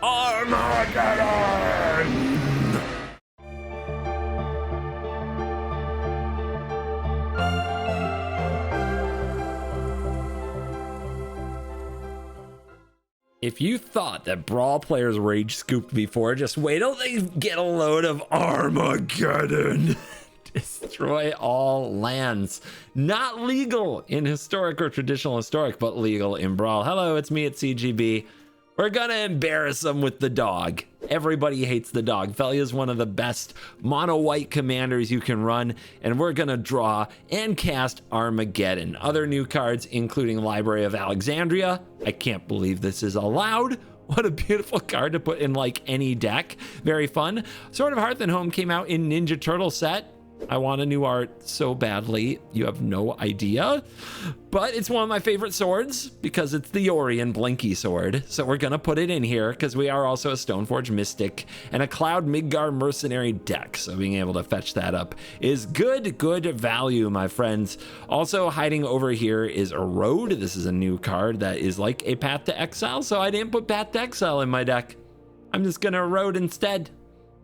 Armageddon! If you thought that Brawl players rage scooped before, just wait till they get a load of Armageddon. Destroy all lands. Not legal in historic or traditional historic, but legal in Brawl. Hello, it's me at CGB. We're gonna embarrass them with the dog. Everybody hates the dog. Felia is one of the best mono white commanders you can run, and we're gonna draw and cast Armageddon. Other new cards, including Library of Alexandria. I can't believe this is allowed. What a beautiful card to put in like any deck. Very fun. Sword of Hearth and Home came out in Ninja Turtle set. I want a new art so badly, you have no idea. But it's one of my favorite swords because it's the Orion Blinky sword. So we're gonna put it in here because we are also a Stoneforge Mystic and a Cloud Midgar Mercenary deck. So being able to fetch that up is good value, my friends. Also hiding over here is Erode. This is a new card that is like a Path to Exile. So I didn't put Path to Exile in my deck. I'm just gonna Erode instead.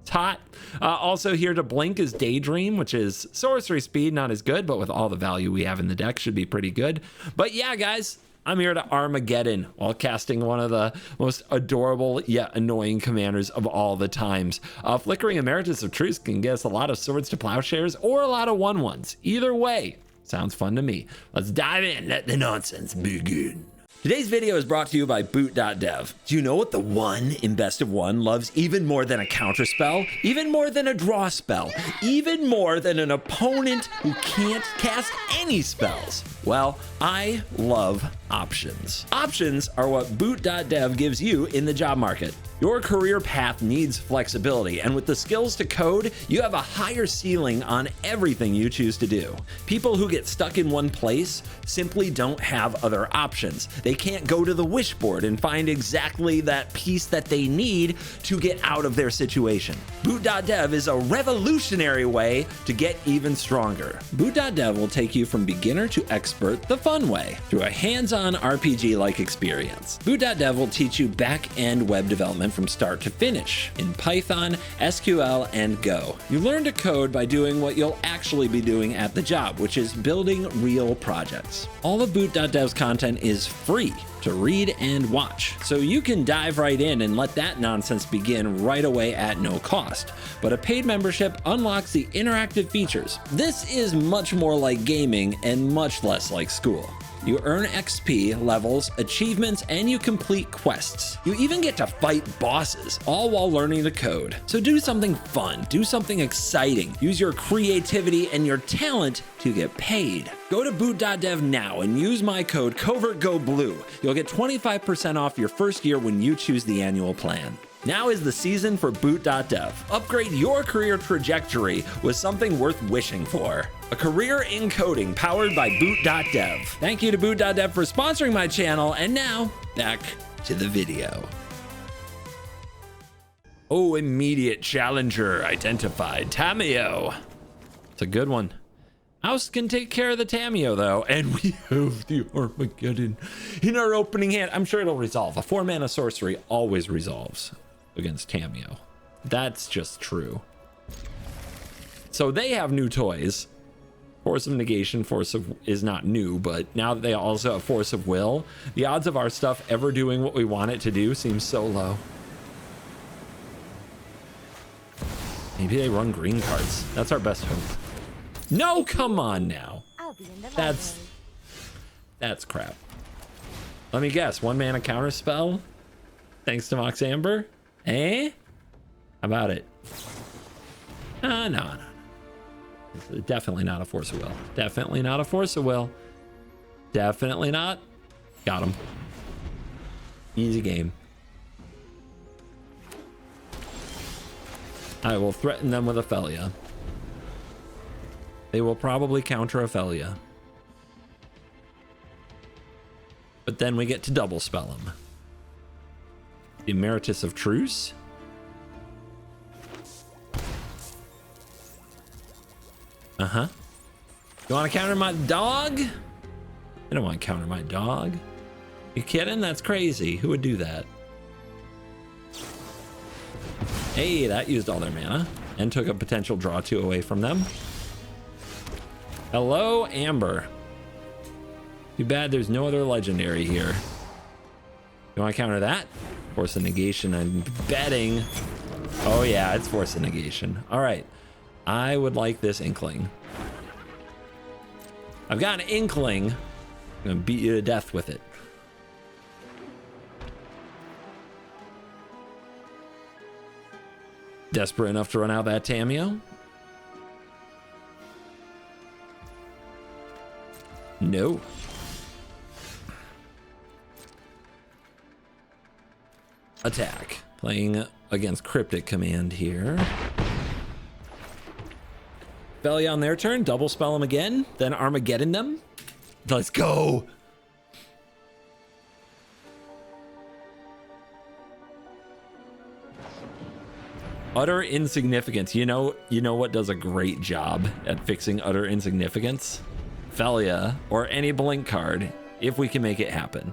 Hot. Also here to blink is Daydream, which is sorcery speed, not as good, but with all the value we have in the deck should be pretty good. But yeah, guys, I'm here to Armageddon while casting one of the most adorable yet annoying commanders of all the times. Flickering Emeritus of Truth can get us a lot of Swords to Plowshares or a lot of 1/1s. Either way, sounds fun to me. Let's dive in. Let the nonsense begin. Today's video is brought to you by Boot.dev. Do you know what the one in Best of One loves even more than a counter spell? Even more than a draw spell? Even more than an opponent who can't cast any spells? Well, I love options. Options are what Boot.dev gives you in the job market. Your career path needs flexibility, and with the skills to code, you have a higher ceiling on everything you choose to do. People who get stuck in one place simply don't have other options. They can't go to the wishboard and find exactly that piece that they need to get out of their situation. Boot.dev is a revolutionary way to get even stronger. Boot.dev will take you from beginner to expert the fun way through a hands-on RPG-like experience. Boot.dev will teach you back-end web development from start to finish in Python, SQL, and Go. You learn to code by doing what you'll actually be doing at the job, which is building real projects. All of Boot.dev's content is free to read and watch, so you can dive right in and let that nonsense begin right away at no cost. But a paid membership unlocks the interactive features. This is much more like gaming and much less like school. You earn XP, levels, achievements, and you complete quests. You even get to fight bosses, all while learning to code. So do something fun, do something exciting. Use your creativity and your talent to get paid. Go to boot.dev now and use my code CovertGoBlue. You'll get 25% off your first year when you choose the annual plan. Now is the season for Boot.dev. Upgrade your career trajectory with something worth wishing for. A career in coding powered by Boot.dev. Thank you to Boot.dev for sponsoring my channel, and now, back to the video. Oh, immediate challenger identified. Tameo. It's a good one. House can take care of the Tameo, though, and we have the Armageddon in our opening hand. I'm sure it'll resolve. A 4-mana sorcery always resolves against Tameo. That's just true. So they have new toys. Force of Negation, Force of is not new, but now that they also have Force of Will, the odds of our stuff ever doing what we want it to do seems so low. Maybe they run green cards. That's our best hope. No, come on now. That's crap. Let me guess. 1-mana counter spell. Thanks to Mox Amber. Eh? How about it? No. It's definitely not a Force of Will. Definitely not a Force of Will. Definitely not. Got him. Easy game. I will threaten them with Ophelia. They will probably counter Ophelia. But then we get to double spell him. Emeritus of Truce. Uh-huh. You want to counter my dog? I don't want to counter my dog. You kidding? That's crazy. Who would do that? Hey, that used all their mana and took a potential draw 2 away from them. Hello, Amber. Too bad there's no other legendary here. You want to counter that? Force of negation, I'm betting. Oh yeah, it's force of negation. All right, I would like this inkling. I've got an inkling. I'm gonna beat you to death with it. Desperate enough to run out that Tameo? No. Attack. Playing against Cryptic Command here. Belly on their turn, double spell them again, then Armageddon them. Let's go. Utter insignificance. You know what does a great job at fixing utter insignificance? Felia or any blink card, if we can make it happen.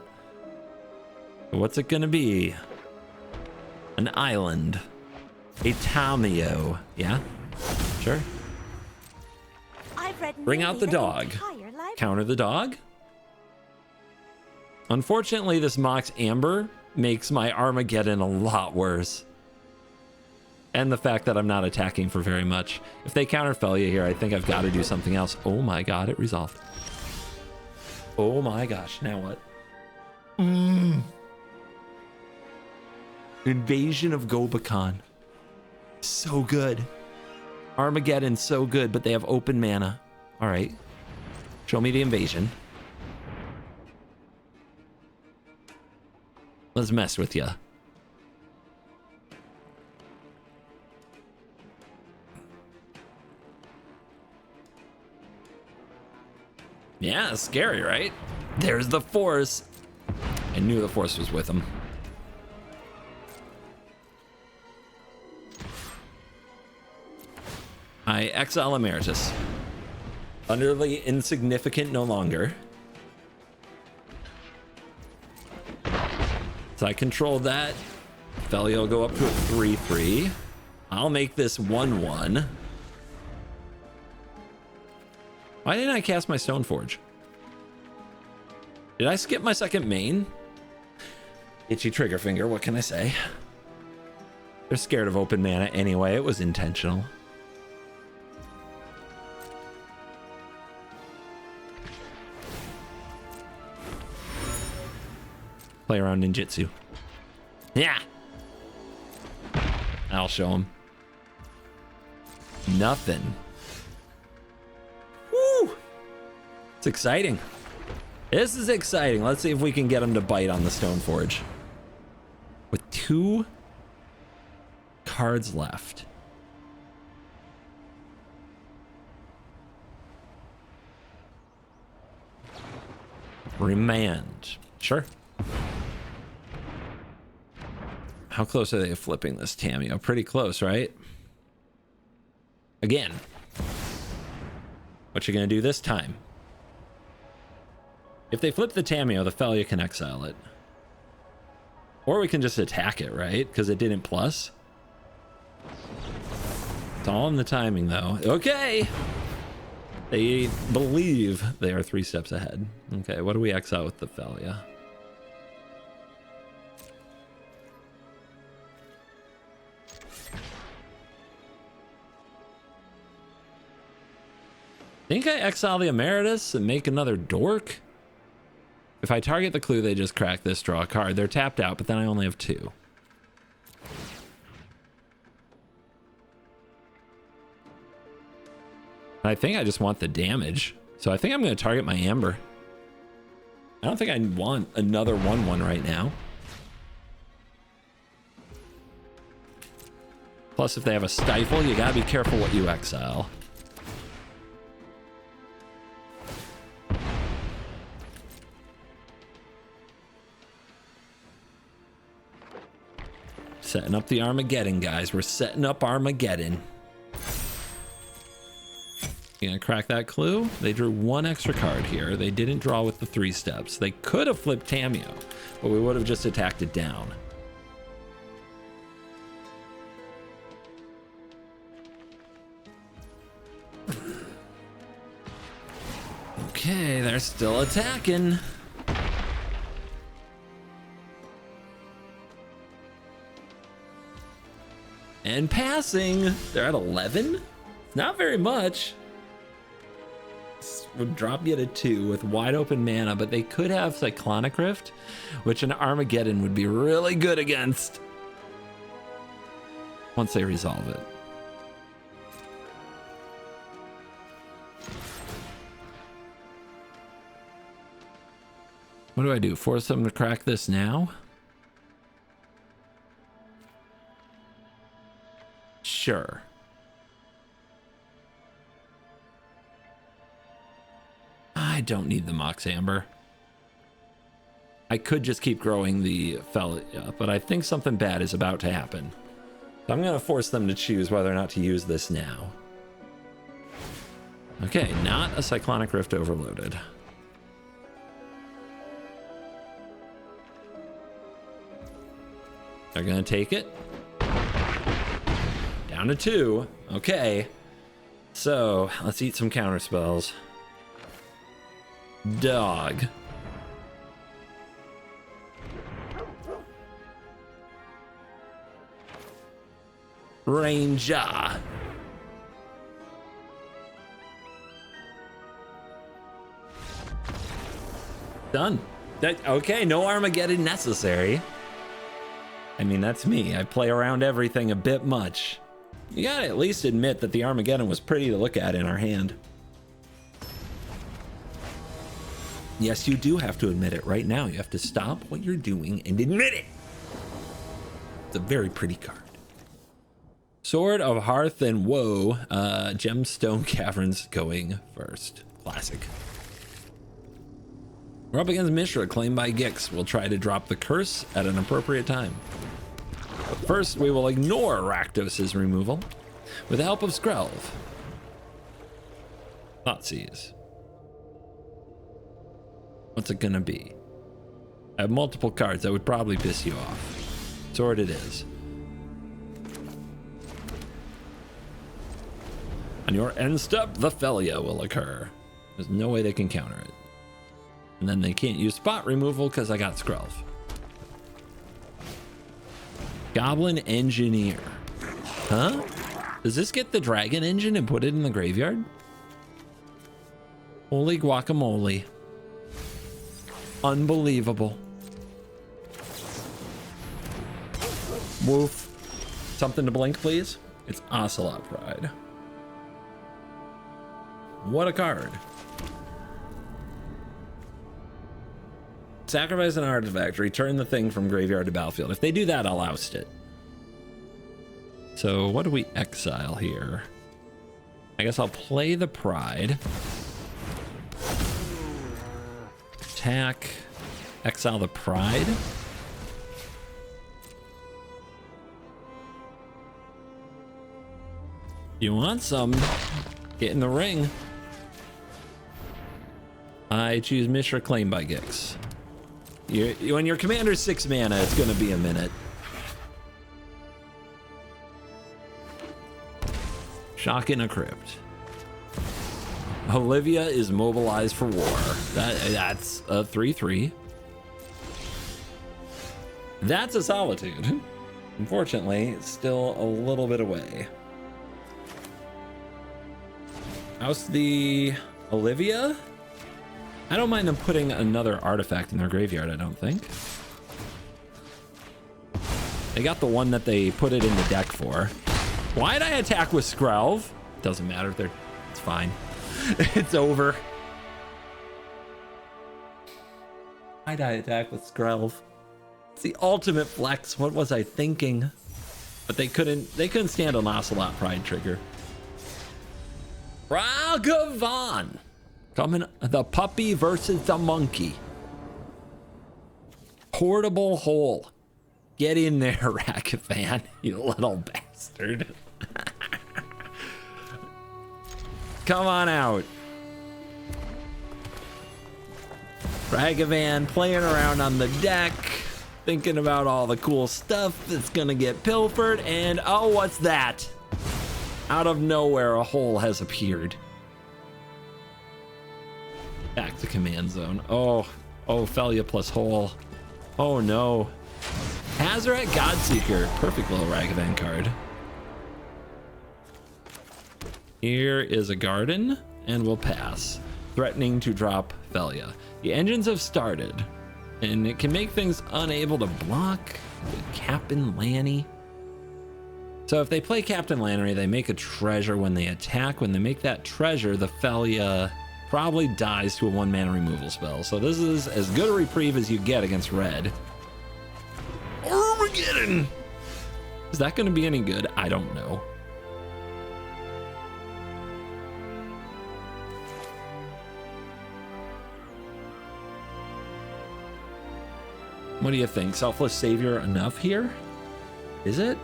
What's it gonna be? An island. A Tameo. Yeah? Sure. Bring out the dog. Counter the dog. Unfortunately, this Mox Amber makes my Armageddon a lot worse. And the fact that I'm not attacking for very much. If they counter Felia here, I think I've got to do something else. Oh my god, it resolved. Oh my gosh, now what? Invasion of Gobakhan. So good. Armageddon, so good, but they have open mana. All right. Show me the invasion. Let's mess with ya. Yeah, scary, right? There's the force. I knew the force was with him. I exile Emeritus. Utterly insignificant no longer. So I control that. Felia will go up to a 3/3. I'll make this 1/1. Why didn't I cast my Stoneforge? Did I skip my second main? Itchy trigger finger, what can I say? They're scared of open mana anyway. It was intentional. Play around ninjutsu. Yeah. I'll show him. Nothing. Woo! It's exciting. This is exciting. Let's see if we can get him to bite on the Stoneforge. With 2 cards left. Remand. Sure. How close are they to flipping this Tameo? Pretty close, right? Again. What you gonna do this time? If they flip the Tameo, the Felia can exile it. Or we can just attack it, right? Because it didn't plus. It's all in the timing, though. Okay! They believe they are 3 steps ahead. Okay, what do we exile with the Felia? Think I exile the Emeritus and make another dork? If I target the clue, they just crack this, draw a card. They're tapped out, but then I only have 2. I think I just want the damage. So I think I'm going to target my Amber. I don't think I want another 1/1 right now. Plus, if they have a Stifle, you got to be careful what you exile. Setting up the Armageddon, guys. We're setting up Armageddon. You gonna crack that clue? They drew 1 extra card here. They didn't draw with the 3 steps. They could have flipped Tameo, but we would have just attacked it down. Okay, they're still attacking. And passing. They're at 11. Not very much. This would drop you to 2 with wide open mana, but they could have Cyclonic Rift, which an Armageddon would be really good against once they resolve it. What do I do? Force them to crack this now? Sure. I don't need the Mox Amber. I could just keep growing the Felia, but I think something bad is about to happen. So I'm going to force them to choose whether or not to use this now. Okay, not a Cyclonic Rift overloaded. They're going to take it. Down to 2. Okay. So, let's eat some counter spells. Dog. Ranger. Done. Okay, no Armageddon necessary. I mean, that's me. I play around everything a bit much. You gotta at least admit that the Armageddon was pretty to look at in our hand. Yes, you do have to admit it right now. You have to stop what you're doing and admit it. It's a very pretty card. Sword of Hearth and Woe, Gemstone Caverns going first. Classic. We're up against Mishra, claimed by Gix. We'll try to drop the curse at an appropriate time. But first, we will ignore Rakdos' removal with the help of Skrelv. Thoughtseize. What's it gonna be? I have multiple cards that would probably piss you off. Sword it is. On your end step, the Felia will occur. There's no way they can counter it. And then they can't use spot removal because I got Skrelv. Goblin Engineer. Huh? Does this get the Dragon Engine and put it in the graveyard? Holy guacamole. Unbelievable. Woof. Something to blink, please. It's Ocelot Pride. What a card. Sacrifice an artifact, return the thing from graveyard to battlefield. If they do that, I'll oust it. So what do we exile here? I guess I'll play the Pride. Attack. Exile the Pride. You want some? Get in the ring. I choose Mishra, claimed by Gix. When your commander's 6 mana, it's going to be a minute. Shock in a Crypt. Olivia is mobilized for war. That's a 3/3. That's a Solitude. Unfortunately, it's still a little bit away. How's the Olivia? I don't mind them putting another artifact in their graveyard, I don't think. They got the one that they put it in the deck for. Why'd I attack with Skrelv? Doesn't matter. It's fine. It's over. Why'd I attack with Skrelv? It's the ultimate flex. What was I thinking? But they couldn't stand an Ocelot Pride trigger. Ragavan! Coming, the puppy versus the monkey. Portable hole. Get in there, Ragavan, you little bastard. Come on out. Ragavan playing around on the deck, thinking about all the cool stuff that's gonna get pilfered, and oh, what's that? Out of nowhere, a hole has appeared. Back to command zone. Oh, Felia plus Hole. Oh no. Hazoret Godseeker. Perfect little Ragavan card. Here is a garden, and we'll pass. Threatening to drop Felia. The engines have started, and it can make things unable to block Captain Lanny. So if they play Captain Lannery, they make a treasure when they attack. When they make that treasure, the Felia probably dies to a 1-mana removal spell. So this is as good a reprieve as you get against red. Armageddon! Is that going to be any good? I don't know. What do you think? Selfless Savior enough here? Is it?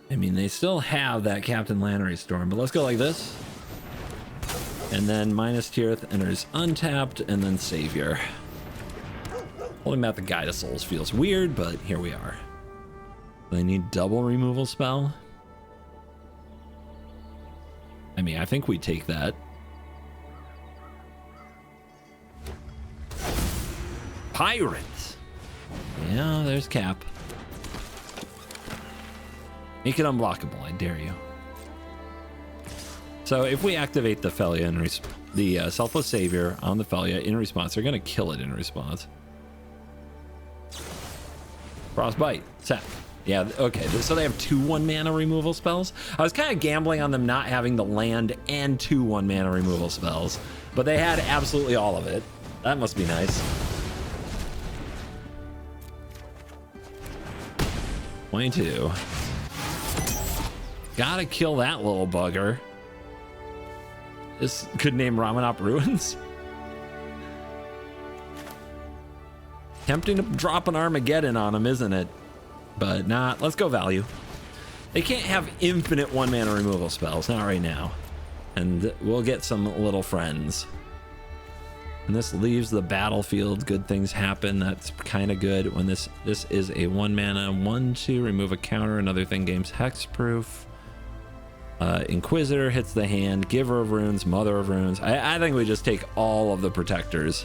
I mean, they still have that Captain Lannery Storm, but let's go like this. And then minus Tirith enters untapped, and then Savior. Holding back the Guide of Souls feels weird, but here we are. They need double removal spell. I mean, I think we take that. Pirates. Yeah, there's Cap. Make it unblockable, I dare you. So if we activate the Felia and the Selfless Savior on the Felia in response, they're gonna kill it in response. Frostbite, set. Yeah, okay, so they have 2 1-mana removal spells. I was kind of gambling on them not having the land and 2 1-mana removal spells, but they had absolutely all of it. That must be nice. 22. Gotta kill that little bugger. This could name Ramanop Ruins. Tempting to drop an Armageddon on him, isn't it? But not. Let's go value. They can't have infinite 1-mana removal spells, not right now. And we'll get some little friends. And this leaves the battlefield. Good things happen. That's kind of good. When this is a 1-mana 1/2, remove a counter. Another thing game's hexproof. Inquisitor hits the hand. Giver of Runes, Mother of Runes. I think we just take all of the protectors.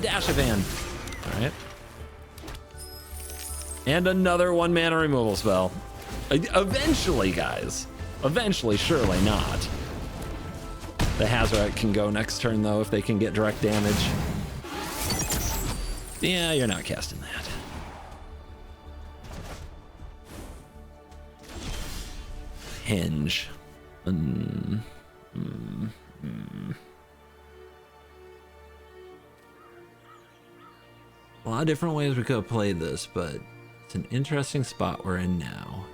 Dashavan. All right. And another 1-mana removal spell. Eventually, guys. Eventually, surely not. The Hazoret can go next turn, though, if they can get direct damage. Yeah, you're not casting that. Hinge. A lot of different ways we could have played this, but it's an interesting spot we're in now.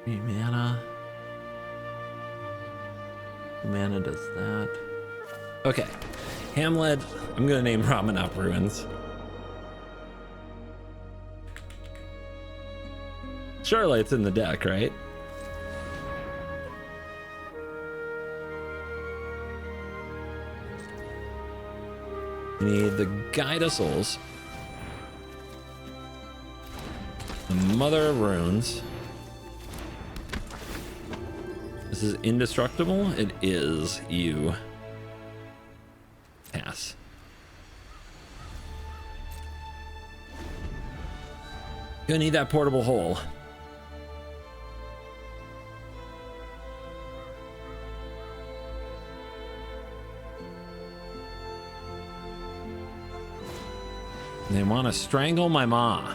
Mana. Mana does that. Okay. Hamlet, I'm gonna name Ramanop Ruins. Surely it's in the deck, right? We need the Guide of Souls. The Mother of Runes. This is indestructible? It is. You. Pass. Gonna need that portable hole. They want to strangle my ma.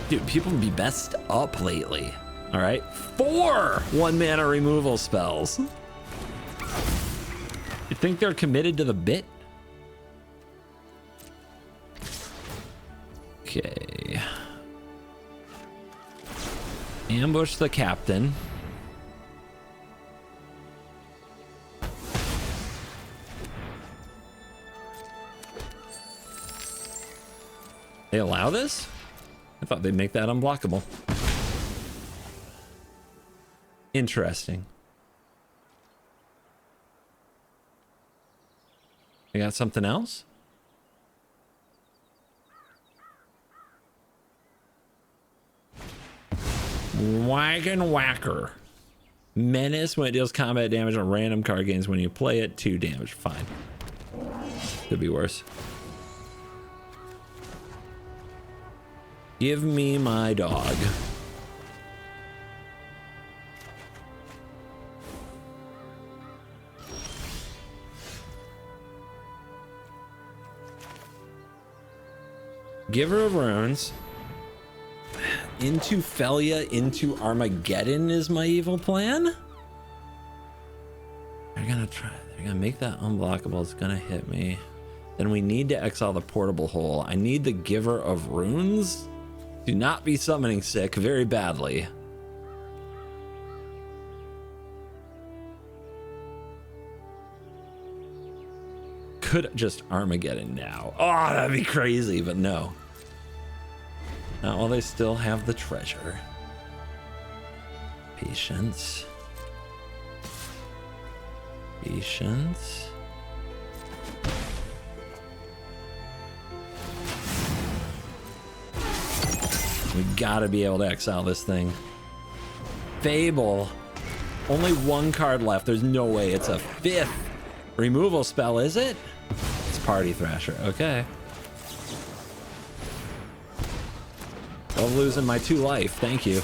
Dude, people be messed up lately. All right, 4 1-mana removal spells. You think they're committed to the bit? Okay. Ambush the captain. They allow this? thought they'd make that unblockable. Interesting. You got something else? Wagon Whacker. Menace when it deals combat damage on random card games when you play it. 2 damage. Fine. Could be worse. Give me my dog. Giver of Runes. Into Felia, into Armageddon is my evil plan. They're gonna make that unblockable. It's gonna hit me. Then we need to exile the portable hole. I need the Giver of Runes. Do not be summoning sick very badly. Could just Armageddon now. Oh, that'd be crazy, but no. Not while they still have the treasure. Patience. Patience. We gotta be able to exile this thing. Fable. Only 1 card left. There's no way it's a 5th removal spell, is it? It's Party Thrasher. Okay. I'm losing my 2 life. Thank you.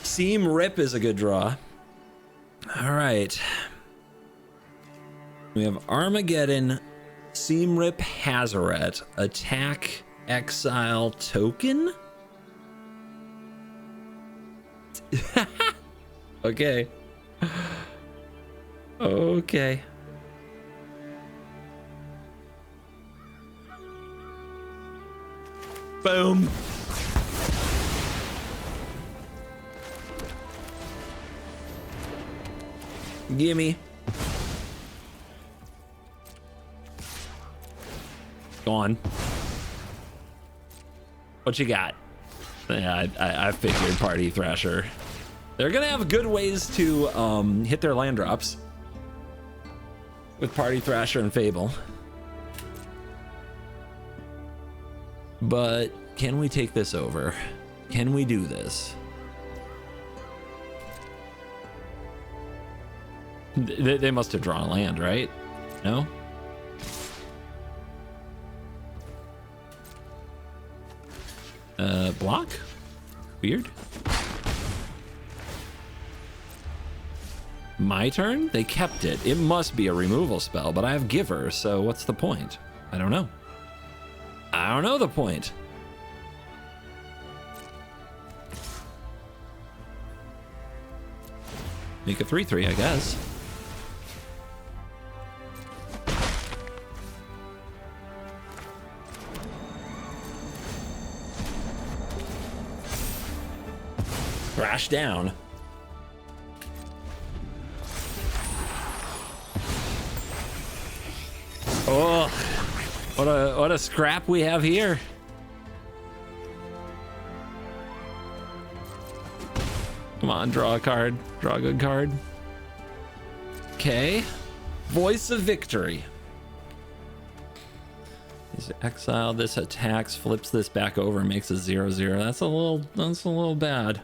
Seam Rip is a good draw. All right. We have Armageddon, Seam Rip, Hazaret, attack, exile, token. Okay. Okay. Boom. Gimme. Go on. What you got? Yeah, I figured Party Thrasher. They're gonna have good ways to hit their land drops with Party Thrasher and Fable. But can we take this over? Can we do this? They must have drawn land, right? No? Block? Weird. My turn? They kept it. It must be a removal spell, but I have Giver, so what's the point? I don't know. I don't know the point. Make a 3/3, I guess. Crash down. Oh, what a scrap we have here. Come on, draw a card. Draw a good card. Okay. Voice of Victory. He's exiled. This attacks, flips this back over, makes a 0/0. That's a little bad.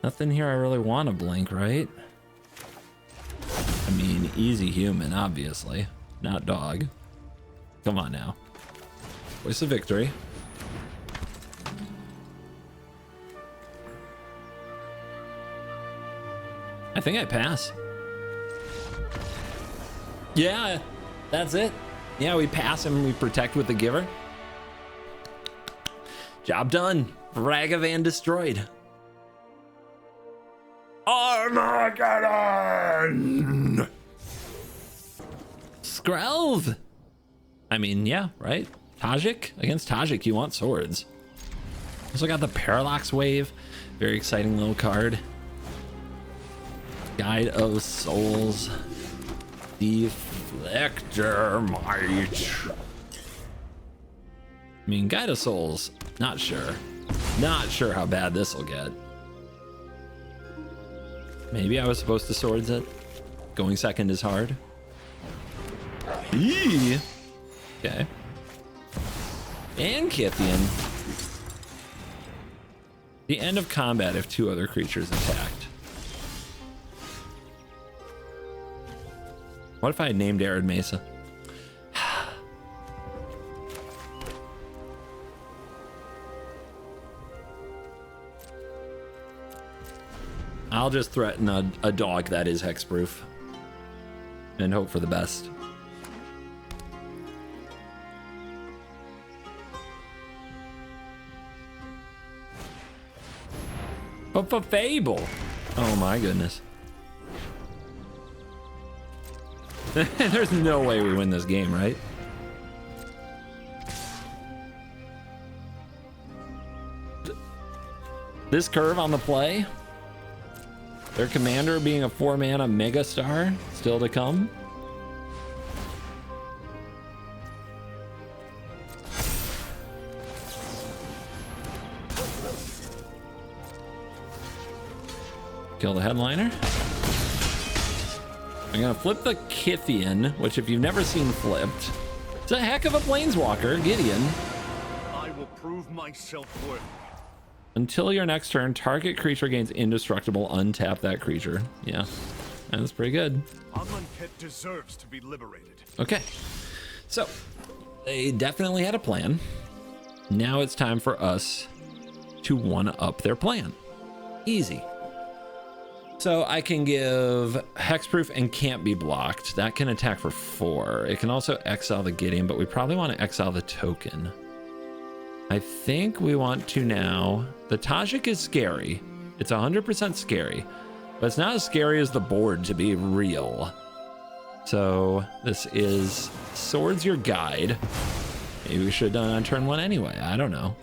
Nothing here I really want to blink, right? I mean, easy human, obviously. Not dog. Come on now. Voice of Victory. I think I pass. Yeah, that's it. Yeah, we pass and we protect with the Giver. Job done. Ragavan destroyed. Armageddon! Skrelv! I mean, yeah, right? Tajik? Against Tajik, you want swords. Also got the Parallax Wave. Very exciting little card. Guide of Souls. Deflector Might. I mean, Guide of Souls Not sure. Not sure how bad this will get. Maybe I was supposed to swords it. Going second is hard. Eee. Okay. And Kithian. The end of combat if 2 other creatures attacked. What if I had named Arid Mesa? I'll just threaten a dog that is hexproof and hope for the best. But for Fable. Oh my goodness. There's no way we win this game, right? This curve on the play. Their commander being a 4-mana megastar still to come. Kill the headliner. I'm gonna flip the Kithian, which if you've never seen flipped, it's a heck of a planeswalker, Gideon. I will prove myself worthy. Until your next turn, target creature gains indestructible. Untap that creature. Yeah, that's pretty good. Amonkhet deserves to be liberated. Okay, so they definitely had a plan. Now it's time for us to one-up their plan. Easy. So I can give hexproof and can't be blocked. That can attack for 4. It can also exile the Gideon, but we probably want to exile the token. I think we want to now. The Tajik is scary. It's 100% scary, but it's not as scary as the board to be real. So this is Swords Your Guide. Maybe we should have done it on turn 1 anyway. I don't know.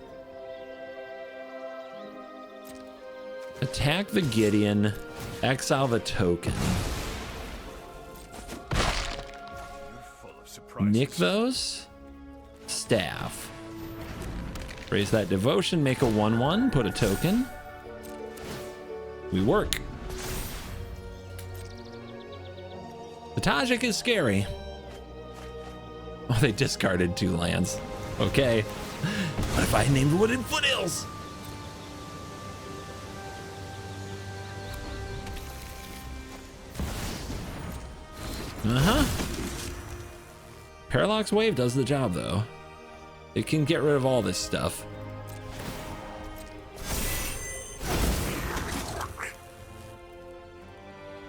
Attack the Gideon. Exile the token. Nykthos. Staff. Raise that devotion, make a 1/1, put a token. We work. The Tajik is scary. Oh, they discarded 2 lands. Okay. What if I named Wooded Foothills? Uh-huh. Parallax Wave does the job, though. It can get rid of all this stuff.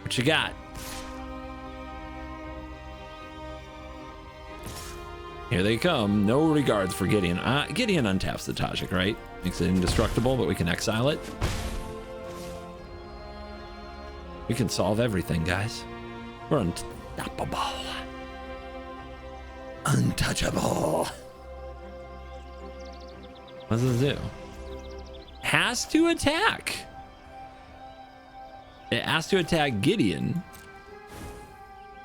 What you got? Here they come. No regards for Gideon. Gideon untaps the Tajik, right? Makes it indestructible, but we can exile it. We can solve everything, guys. We're unstoppable. Untouchable. What does it do? Has to attack. It has to attack Gideon.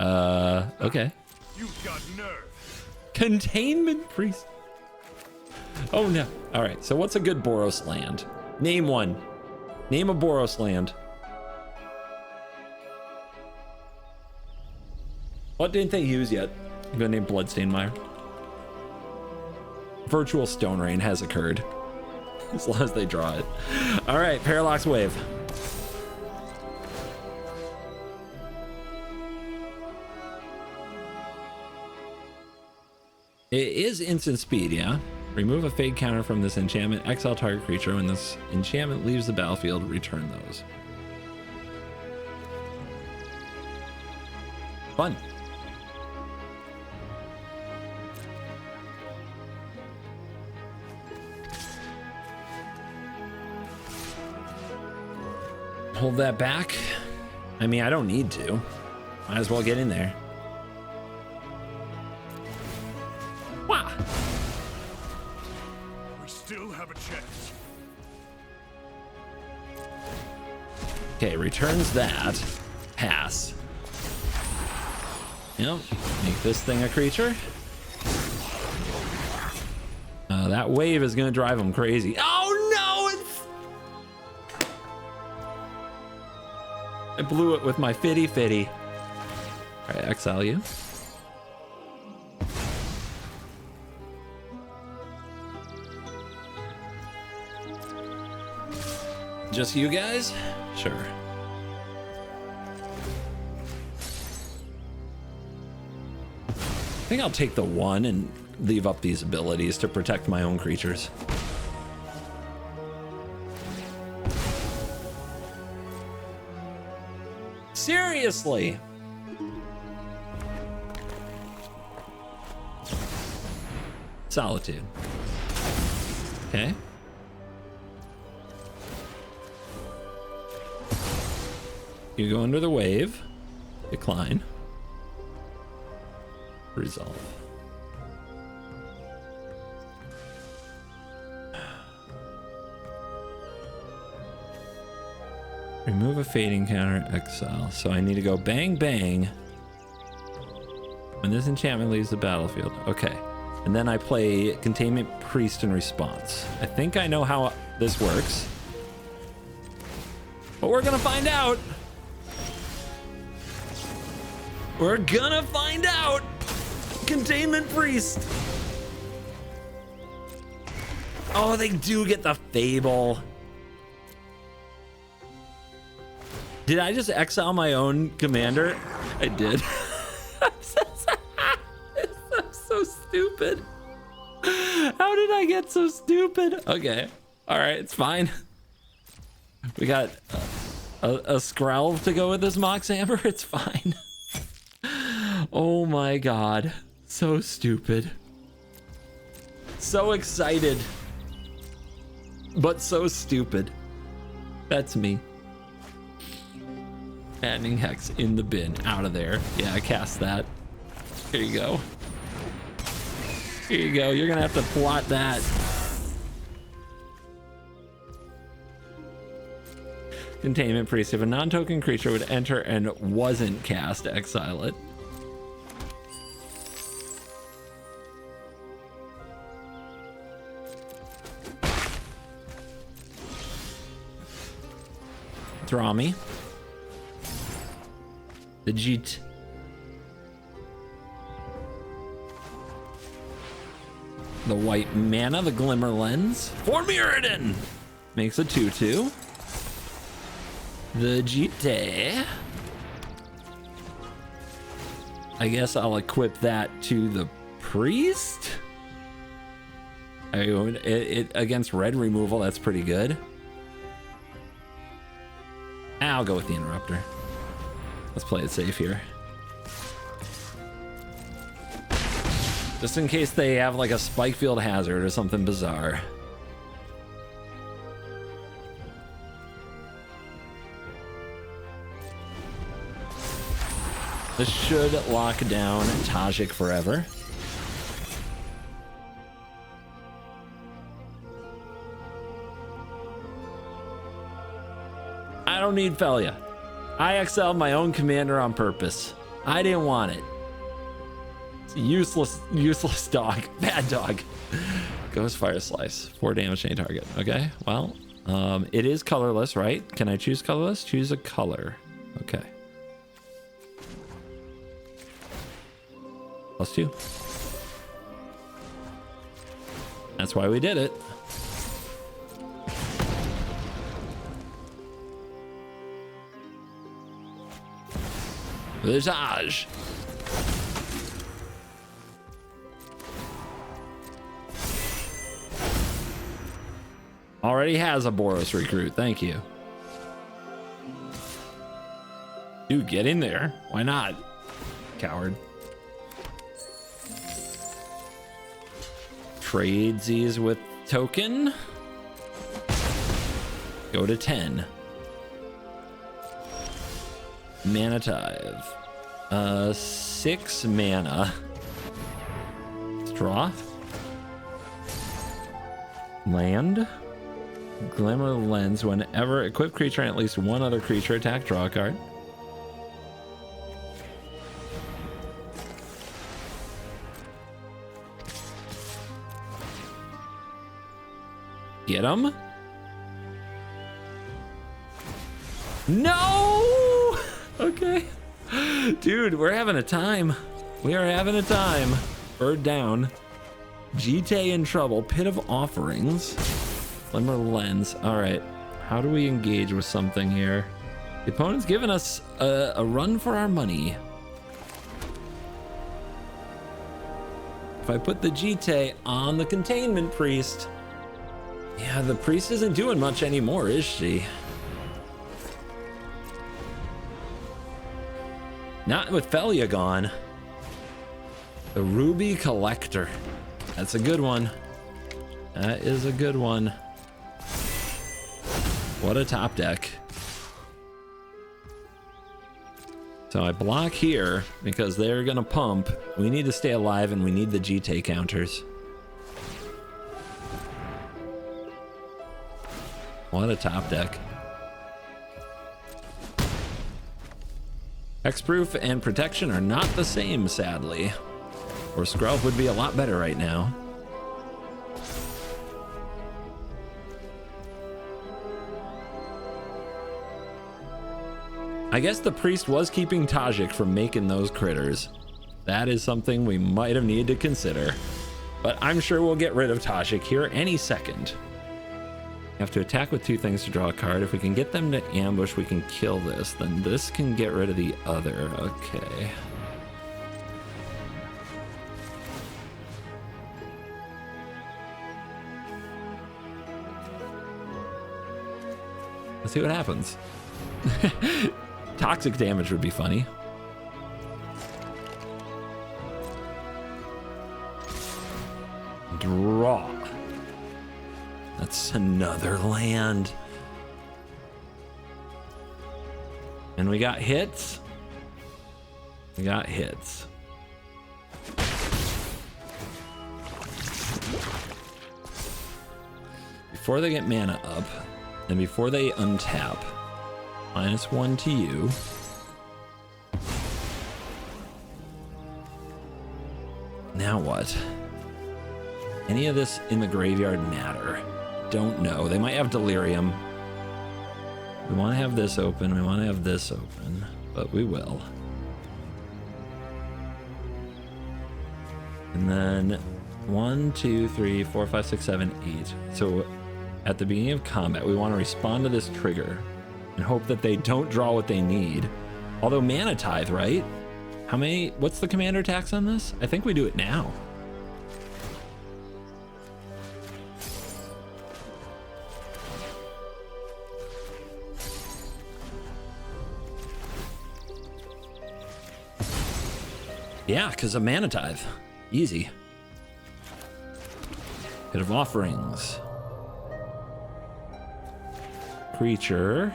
Okay. You've got nerve. Containment Priest. Oh no. All right. So what's a good Boros land? Name one. Name a Boros land. What didn't they use yet? I'm gonna name Bloodstained Mire. Virtual Stone Rain has occurred. As long as they draw it. All right, Parallax Wave. It is instant speed, yeah? Remove a fade counter from this enchantment, exile target creature. When this enchantment leaves the battlefield, return those. Fun. Hold that back. I mean, I don't need to. Might as well get in there. Wow. We still have a chance. Okay, returns that. Pass. Yep. Make this thing a creature. That wave is gonna drive him crazy. Oh no! I blew it with my fitty fitty. All right, exile you. Just you guys? Sure. I think I'll take the 1 and leave up these abilities to protect my own creatures. Seriously? Solitude. Okay. You go under the wave. Decline. Resolve. Remove a fading counter, exile. So I need to go bang bang when this enchantment leaves the battlefield. Okay. And then I play Containment Priest in response. I think I know how this works. But we're gonna find out. We're gonna find out. Containment Priest. Oh, they do get the Fable. Did I just exile my own commander? I did. I'm so stupid. How did I get so stupid? Okay. All right, it's fine. We got a Skrelv to go with this Mox Hammer. It's fine. Oh my god. So stupid. So excited. But so stupid. That's me. Maddening Hex in the bin. Out of there. Yeah, I cast that. Here you go. Here you go. You're gonna have to plot that. Containment Priest. If a non-token creature would enter and wasn't cast, exile it. Draw me. The Jeet. The white mana, the Glimmer Lens. For Mirrodin! Makes a 2/2. The Jeet. I guess I'll equip that to the Priest. It against red removal, that's pretty good. I'll go with the Interrupter. Let's play it safe here. Just in case they have like a Spikefield Hazard or something bizarre. This should lock down Tajik forever. I don't need Felia. I exiled my own commander on purpose. I didn't want it. It's a useless dog. Bad dog. Goes Fire Slice. 4 damage to any target. Okay, well, it is colorless, right? Can I choose colorless? Choose a color. Okay. +2. That's why we did it. Visage. Already has a Boros recruit. Thank you. Dude, get in there. Why not? Coward. Trade these with token. Go to 10. Mana Tithe. 6 mana. Draw. Land. Glimmer Lens. Whenever equipped creature and at least one other creature attack, draw a card. Get him. No! Okay. Dude, we're having a time. We are having a time. Bird down. GT in trouble. Pit of Offerings. Glimmer Lens. All right. How do we engage with something here? The opponent's giving us a run for our money. If I put the GT on the Containment Priest. Yeah, the priest isn't doing much anymore, is she? Not with Felia gone. The Ruby Collector. That's a good one. That is a good one. What a top deck. So I block here because they're gonna pump. We need to stay alive and we need the GT counters. What a top deck. Hexproof and protection are not the same, sadly. Or Scrub would be a lot better right now. I guess the priest was keeping Tajik from making those critters. That is something we might have needed to consider. But I'm sure we'll get rid of Tajik here any second. We have to attack with 2 things to draw a card. If we can get them to ambush, we can kill this. Then this can get rid of the other. Okay. Let's see what happens. Toxic damage would be funny. Draw. That's another land. And we got hits. We got hits. Before they get mana up, and before they untap, -1 to you. Now what? Any of this in the graveyard matter? Don't know. They might have Delirium. We want to have this open. We want to have this open, but we will. And then 1, 2, 3, 4, 5, 6, 7, 8. So at the beginning of combat, we want to respond to this trigger and hope that they don't draw what they need. Although Mana Tithe, right? How many? What's the commander tax on this? I think we do it now. Yeah, because of Mana Tithe. Easy. Pit of Offerings. Creature.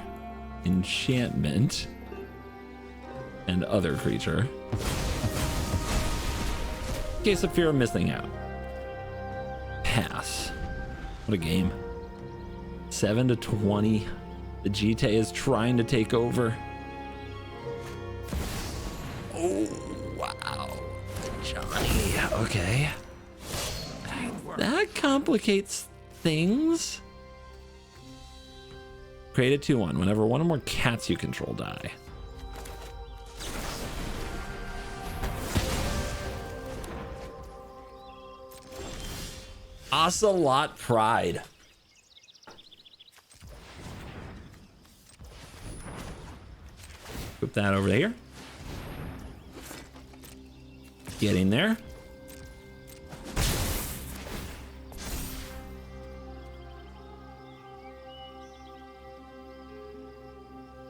Enchantment. And other creature. In case of fear of missing out. Pass. What a game. 7 to 20. The GT is trying to take over. Oh, wow. Johnny. Okay. That complicates things. Create a 2/1. Whenever one or more cats you control die. Ocelot Pride. Put that over here. Get in there.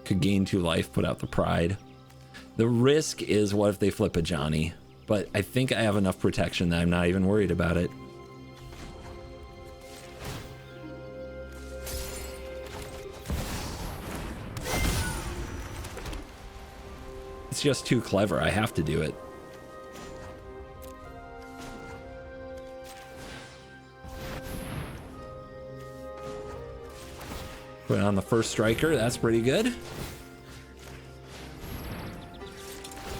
Could gain 2 life, put out the Pride. The risk is what if they flip a Johnny? But I think I have enough protection that I'm not even worried about it. It's just too clever. I have to do it. Put on the first striker. That's pretty good.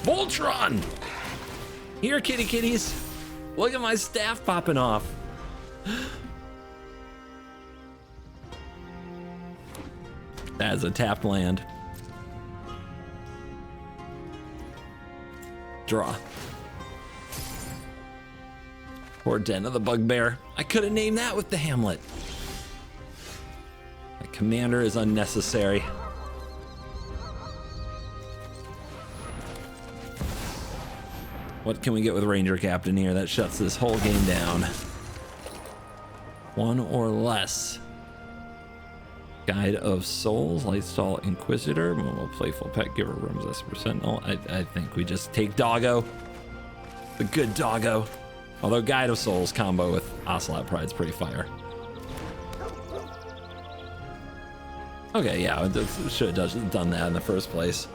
Voltron! Here, kitty kitties. Look at my staff popping off. That is a tapped land. Draw. Poor Den of the Bugbear. I could have named that with the Hamlet. My commander is unnecessary. What can we get with Ranger Captain here that shuts this whole game down? One or less. Guide of Souls, Lightstall Inquisitor, Momo Playful Pet Giver, Rooms Esper Sentinel. I think we just take Doggo. The good Doggo. Although Guide of Souls combo with Ocelot Pride's pretty fire. Okay, yeah, should have done that in the first place.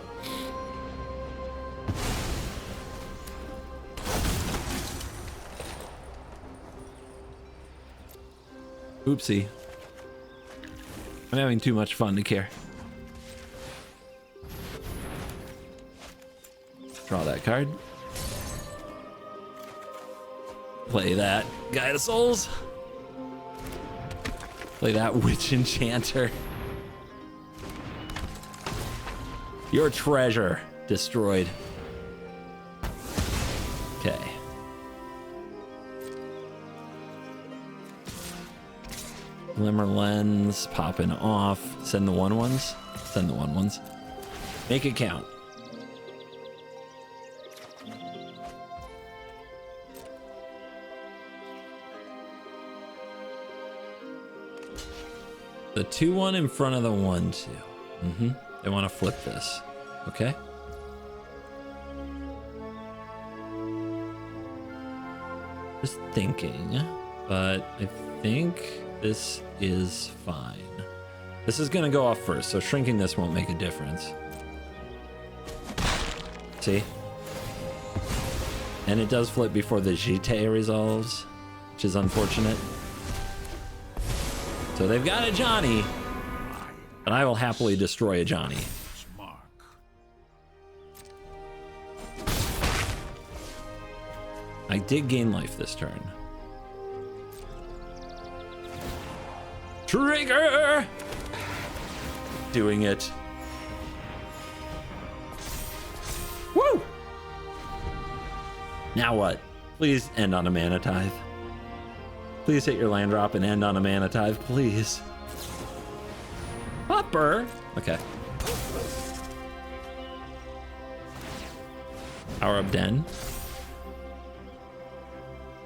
Oopsie. I'm having too much fun to care. Draw that card. Play that Guide of Souls. Play that Witch Enchanter. Your treasure destroyed. Okay. Glimmer Lens popping off. Send the 1/1s. Send the 1/1s. Make it count. The 2/1 in front of the 1/2. They want to flip this. Okay. Just thinking, but I think this is fine. This is gonna go off first, so shrinking this won't make a difference. See? And it does flip before the JT resolves, which is unfortunate. So they've got a Johnny, but I will happily destroy a Johnny. I did gain life this turn. Trigger! Doing it. Woo! Now what? Please end on a mana tithe. Please hit your land drop and end on a mana tithe, please. Popper! Okay. Power up Den.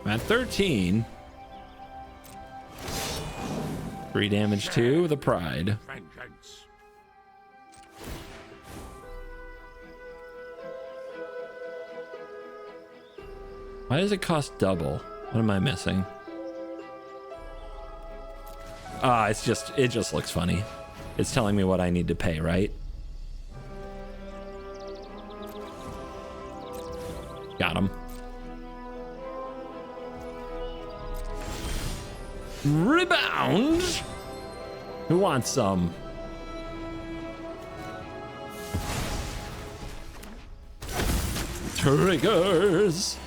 I'm at 13. 3 damage to the Pride. Why does it cost double? What am I missing? Ah, it just looks funny. It's telling me what I need to pay, right? Got him. Rebound. Who wants some? Triggers.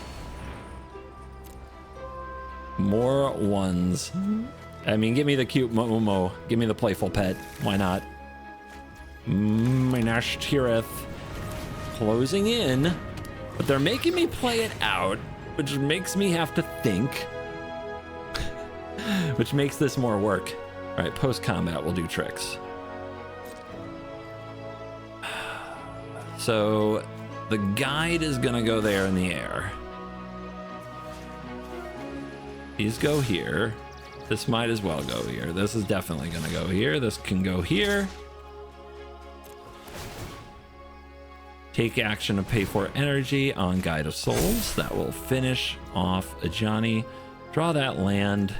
More 1s. I mean, give me the cute Momo. Give me the playful pet. Why not? Minash Tirith. Closing in. But they're making me play it out, which makes me have to think. Which makes this more work. All right, post-combat, we'll do tricks. So the guide is gonna go there in the air. These go here. This might as well go here. This is definitely gonna go here. This can go here. Take action to pay for energy on Guide of Souls. That will finish off a Johnny. Draw that land.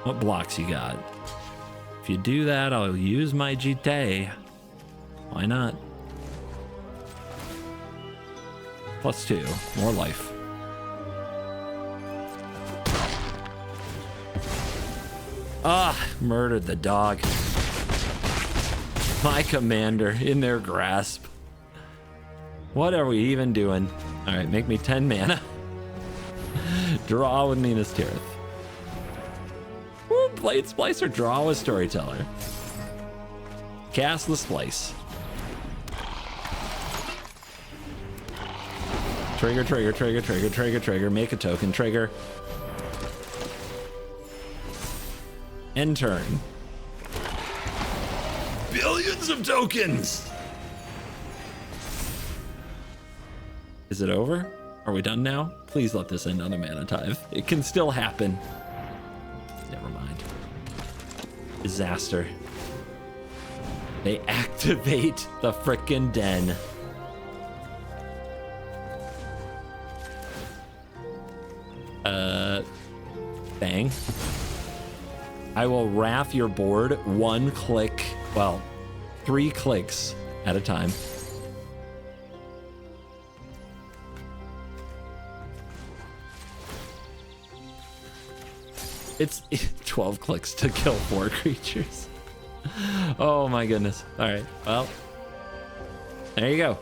What blocks you got? If you do that, I'll use my JT. Why not? +2, more life. Ah, murdered the dog. My commander in their grasp. What are we even doing? All right, make me 10 mana. Draw with Nina's Tirith. Whoop. Blade Splice or draw a Storyteller? Cast the Splice. Trigger, trigger, trigger, trigger, trigger, trigger. Make a token, trigger. End turn. Billions of tokens! Is it over? Are we done now? Please let this end on a mana tithe. It can still happen. Never mind. Disaster. They activate the frickin' den. Bang. I will wrath your board 1 click, well, 3 clicks at a time. It's 12 clicks to kill 4 creatures. Oh my goodness. All right, well, there you go.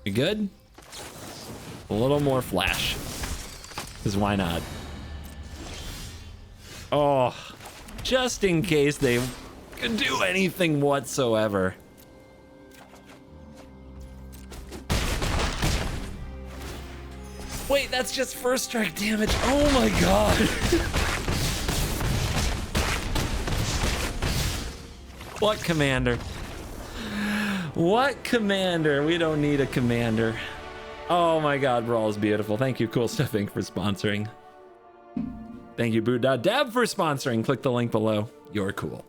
You good? A little more flash. Because why not? Oh, just in case they can do anything whatsoever. Wait, that's just first strike damage. Oh my god. What commander? What commander? We don't need a commander. Oh my god, Brawl is beautiful. Thank you, Cool Stuff Inc. for sponsoring. Thank you, Boot.Dev for sponsoring. Click the link below. You're cool.